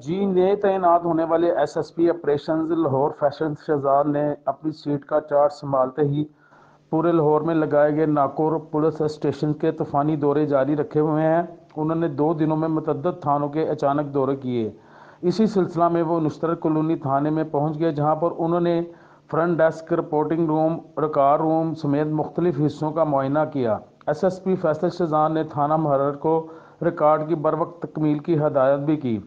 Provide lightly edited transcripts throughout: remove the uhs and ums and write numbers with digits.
جی نئے تعینات ہونے والے S S P operations Lahore fashion Shahzad نے اپنی سیٹ کا چارج سنبھالتے ہی پورے لاہور میں لگائے گئے ناکوں اور پولیس اسٹیشن کے طوفانی دورے جاری رکھے ہوئے ہیں۔ انہوں نے 2 دنوں میں متعدد تھانوں کے اچانک دورے کیے۔ اسی سلسلہ میں وہ نشتر کالونی تھانے میں پہنچ گئے، جہاں پر انہوں نے فرنٹ ڈیسک، رپورٹنگ روم، ریکارڈ روم سمیت مختلف حصوں کا معائنہ کیا۔ S S P Faisal Shahzad نے تھانہ محرر کو ریکارڈ کی بروقت تکمیل کی ہدایت بھی کی۔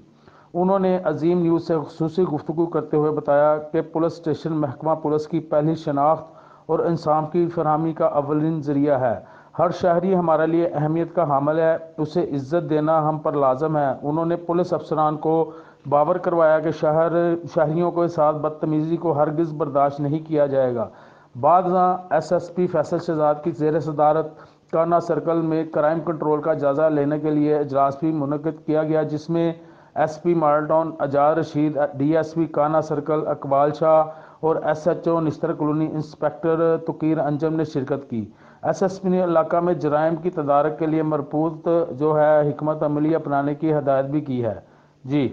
انہوں نے عظیم نیوز سے خصوصی گفتگو کرتے ہوئے بتایا کہ پولیس اسٹیشن محکمہ پولیس کی پہلی شناخت اور انصاف کی فراہمی کا اولین ذریعہ ہے۔ ہر شہری ہمارے لیے اہمیت کا حامل ہے، اسے عزت دینا ہم پر لازم ہے۔ انہوں نے پولیس افسران کو باور کروایا کہ شہریوں کے ساتھ بدتمیزی کو ہرگز برداشت نہیں کیا جائے گا۔ بعد ازاں S S P Faisal Shahzad کی زیر صدارت کانا سرکل میں کرائم کنٹرول کا جائزہ لینے کے لیے اجلاس بھی منعقد کیا گیا، جس میں ایس پی ماڈل ٹاؤن اعجاز رشید، ڈی ایس پی کانا سرکل اقبال شاہ اور ایس ایچ او نشتر کالونی انسپکٹر توقیر انجم نے شرکت کی۔ ایس ایس پی نے علاقہ میں جرائم کی تدارک کے لیے مربوط حکمت عملی اپنانے کی ہدایت بھی کی ہے۔ جی